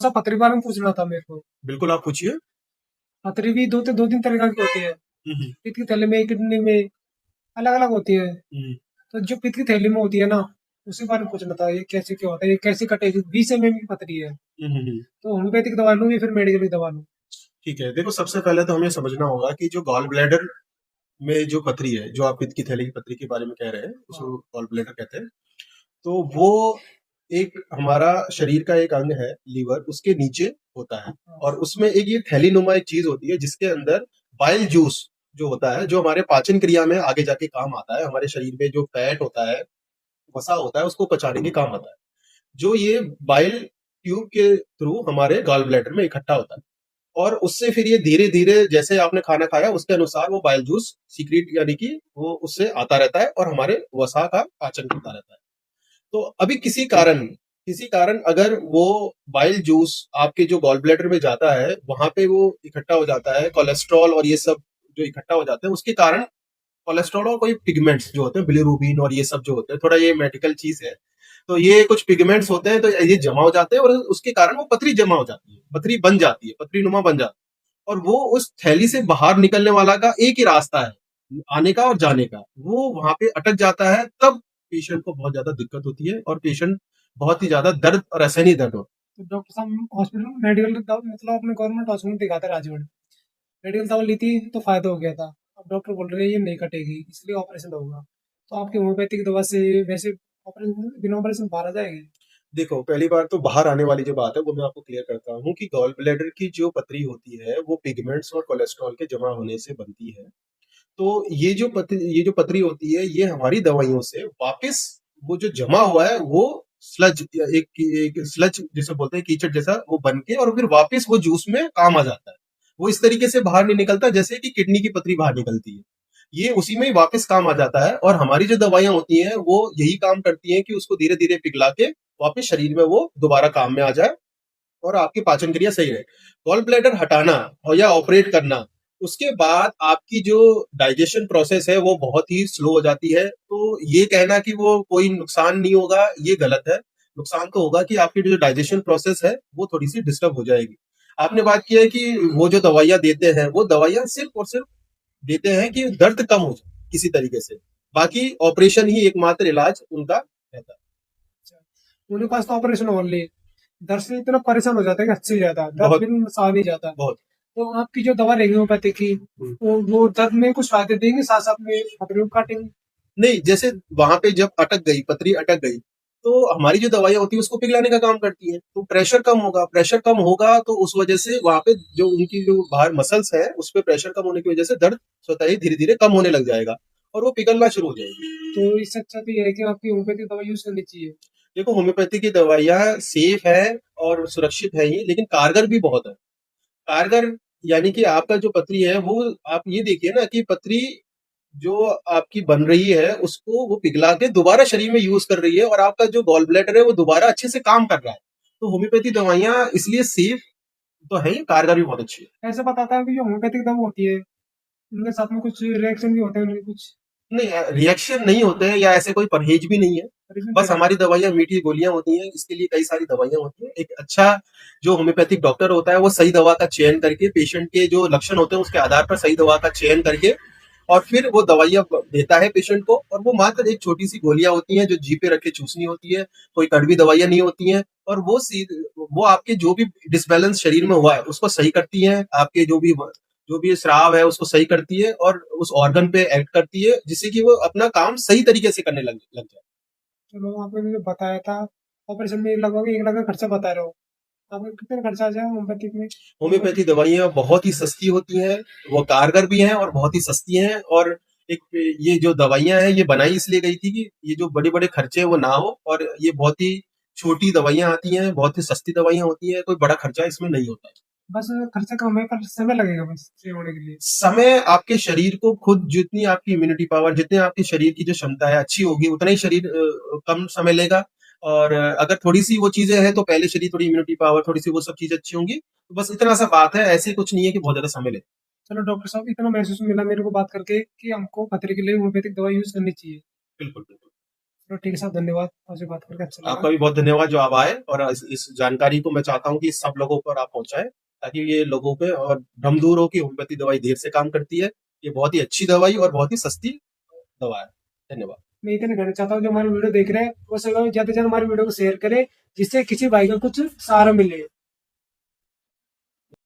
सब पथरी बारे में पूछना था मेरे को। बिल्कुल, आप पूछिए। पथरी भी दो तीन तरह की होती है। हम्म। पित्त की थैली में, किडनी में अलग अलग होती है। हम्म। तो जो पित्त की थैली में होती है ना, उसी बारे में पूछना था। ये कैसे क्या होता है, ये कैसे कटेगी? 20 mm की पथरी है। हम्म। तो होम्योपैथिक दवा लूँ या फिर मेडिकल की दवा लूँ? ठीक है, देखो सबसे पहले तो हमें समझना होगा कि जो गॉल ब्लैडर में जो पथरी है, जो आप पित्त की थैली की पथरी के बारे में कह रहे हैं, हाँ। उसको गॉल ब्लैडर कहते हैं। तो वो एक हमारा शरीर का एक अंग है, लीवर, उसके नीचे होता है। हाँ। और उसमें एक ये थैलीनुमा एक चीज होती है जिसके अंदर बाइल जूस जो होता है, जो हमारे पाचन क्रिया में आगे जाके काम आता है। हमारे शरीर में जो फैट होता है, वसा होता है, उसको पचाने के काम आता है। जो ये बाइल ट्यूब के थ्रू हमारे गॉल ब्लैडर में इकट्ठा होता है। और उससे फिर ये धीरे धीरे, जैसे आपने खाना खाया उसके अनुसार वो बाइल जूस सीक्रेट यानी कि वो उससे आता रहता है और हमारे वसा का पाचन करता रहता है। तो अभी किसी कारण अगर वो बाइल जूस आपके जो गॉल ब्लैडर में जाता है, वहां पे वो इकट्ठा हो जाता है, कोलेस्ट्रॉल और ये सब जो इकट्ठा हो जाते हैं, उसके कारण कोलेस्ट्रॉल और कोई पिगमेंट्स जो होते हैं, बिलिरुबिन और ये सब जो होते हैं, थोड़ा ये मेडिकल चीज है। तो ये कुछ पिगमेंट्स होते हैं, तो ये जमा हो जाते हैं और उसके कारण वो पथरी जमा हो जाती है, पथरी बन जाती है, पथरी नुमा बन जाती है। और वो उस थैली से बाहर निकलने वाला का एक ही रास्ता है, आने का और जाने का। वो वहां पे अटक जाता है, तब पेशेंट को बहुत ज्यादा दिक्कत होती है और पेशेंट बहुत ही ज्यादा दर्द और असहनीय दर्द होता तो डॉक्टर साहब हॉस्पिटल में मेडिकल दवा, मतलब अपने गवर्नमेंट हॉस्पिटल में दिखा था राजगढ़। मेडिकल दवा ली थी तो फायदा हो गया था। अब डॉक्टर बोल रहे हैं ये नहीं कटेगी, इसलिए ऑपरेशन होगा। तो आपकी होम्योपैथिक दवा से वैसे ऑपरेशन, बिना ऑपरेशन बाहर आ जाएगी? है। देखो, पहली बार तो बाहर आने वाली जो बात है वो मैं आपको क्लियर करता हूँ कि गॉल ब्लैडर की जो पथरी होती है वो पिगमेंट्स और कोलेस्ट्रॉल के जमा होने से बनती है। तो ये जो पथरी होती है, ये हमारी दवाइयों से वापस वो जो जमा हुआ है वो स्लज, एक स्लज जिसे बोलते हैं, कीचड़ जैसा, वो बन के और फिर वापस वो जूस में काम आ जाता है। वो इस तरीके से बाहर नहीं निकलता जैसे कि किडनी की पथरी बाहर निकलती है। ये उसी में ही वापस काम आ जाता है। और हमारी जो दवाइयां होती हैं वो यही काम करती हैं कि उसको धीरे धीरे पिघला के वापस शरीर में वो दोबारा काम में आ जाए और आपकी पाचन क्रिया सही रहे। गॉल ब्लैडर हटाना और या ऑपरेट करना, उसके बाद आपकी जो डाइजेशन प्रोसेस है वो बहुत ही स्लो हो जाती है। तो ये कहना कि वो कोई नुकसान नहीं होगा, ये गलत है। नुकसान तो होगा कि आपकी जो डाइजेशन प्रोसेस है वो थोड़ी सी डिस्टर्ब हो जाएगी। आपने बात की है कि वो जो दवाइयां देते हैं, वो दवाइयां सिर्फ और सिर्फ देते हैं कि दर्द कम हो जाए किसी तरीके से। बाकी ऑपरेशन ही एकमात्र इलाज उनका रहता है। अच्छा, उनके पास तो ऑपरेशन ओनली। दर्द से इतना परेशान हो जाता है कि हद से ज्यादा दर्द बहुत बिन सहा नहीं जाता। बहुत। तो आपकी जो दवा रहेगी होम्योपैथी की, हम्म। वो दर्द में कुछ फायदे देंगे, साथ साथ में पथरी को काटेंगे? नहीं, जैसे वहां पे जब अटक गई पतरी, अटक गई, तो हमारी जो दवाइयां होती है उसको पिघलाने का काम करती है। तो प्रेशर कम होगा तो उस वजह से वहां पे जो उनकी जो बाहर मसल्स है उस पे प्रेशर कम होने की वजह से दर्द स्वतः ही धीरे धीरे कम होने लग जाएगा और वो पिघलना शुरू हो जाएगी। तो इससे अच्छा तो ये है कि आपकी होम्योपैथी दवा यूज करनी चाहिए। देखो, होम्योपैथी की दवाइयां सेफ है और सुरक्षित है ही, लेकिन कारगर भी बहुत है। कारगर यानी कि आपका जो पथरी है वो, आप ये देखिए ना कि पथरी जो आपकी बन रही है उसको वो पिघला के दोबारा शरीर में यूज कर रही है और आपका जो गॉल ब्लैडर है वो दोबारा अच्छे से काम कर रहा है। तो होम्योपैथी दवाइयां इसलिए सेफ तो है ही, कारगर भी बहुत अच्छी है। ऐसा बताता है कि जो होम्योपैथिक दवा होती है, उनके साथ में कुछ रिएक्शन भी होते हैं, उनके कुछ नहीं, रिएक्शन नहीं होते हैं या ऐसे कोई परहेज भी नहीं है। रीजन बस रहते हैं। हमारी दवाइयां मीठी गोलियां होती हैं, इसके लिए कई सारी दवाइयां होती हैं। एक अच्छा जो होम्योपैथिक डॉक्टर होता है वो सही दवा का चयन करके, पेशेंट के जो लक्षण होते हैं उसके आधार पर सही दवा का चयन करके और फिर वो दवाइयां देता है पेशेंट को। और वो मात्र एक छोटी सी गोलियां होती हैं जो जी पे रख के चूसनी होती है। कोई कड़वी दवाइयां नहीं होती हैं। और वो आपके जो भी डिसबैलेंस शरीर में हुआ है उसको सही करती हैं। आपके जो भी स्राव है उसको सही करती है और उस ऑर्गन पे एक्ट करती है जिससे कि वो अपना काम सही तरीके से करने लग जाए। चलो, आपने मुझे बताया था ऑपरेशन में लगभग 1 लाख का खर्चा बता रहे हो। आपको कितना खर्चा आ जाएगा होम्योपैथिक में? होम्योपैथी दवाइयाँ बहुत ही सस्ती होती हैं, वो कारगर भी हैं और बहुत ही सस्ती हैं। और एक ये जो दवाइयाँ हैं ये बनाई इसलिए गई थी कि ये जो बड़े-बड़े खर्चे वो ना हो, और ये बहुत ही छोटी दवाइयाँ आती हैं, बहुत ही सस्ती दवाइयाँ होती हैं, कोई बड़ा खर्चा इसमें नहीं होता है। बस खर्चा कम है, पर समय लगेगा बस सही होने के लिए। समय आपके शरीर को खुद, जितनी आपकी इम्यूनिटी पावर, जितने आपके शरीर की जो क्षमता है अच्छी होगी, उतना ही शरीर कम समय लेगा। और अगर थोड़ी सी वो चीजें हैं तो पहले शरीर थोड़ी इम्यूनिटी पावर, थोड़ी सी वो सब चीजें अच्छी होंगी, तो बस इतना सा बात है। ऐसे कुछ नहीं है कि बहुत ज्यादा समय ले। चलो डॉक्टर साहब, इतना महसूस मिला मेरे को बात करके कि हमको खतरे के लिए होम्योपैथिक दवा यूज करनी चाहिए। बिल्कुल बिल्कुल। चलो ठीक है साहब, धन्यवाद, आपसे बात करके अच्छा लगा। आपका भी बहुत धन्यवाद जो आप आए, और इस जानकारी को मैं चाहता हूँ कि सब लोगों पर आप पहुंचाएं, ताकि ये लोगों पे और भ्रम दूर हो कि होम्योपैथी दवाई देर से काम करती है। ये बहुत ही अच्छी दवाई और बहुत ही सस्ती दवा है। धन्यवाद। मैं इतना कहना चाहता हूँ, जो हमारी वीडियो देख रहे हैं वो सब ज्यादा से ज्यादा हमारी वीडियो को शेयर करें, जिससे किसी भाई को कुछ सहारा मिले।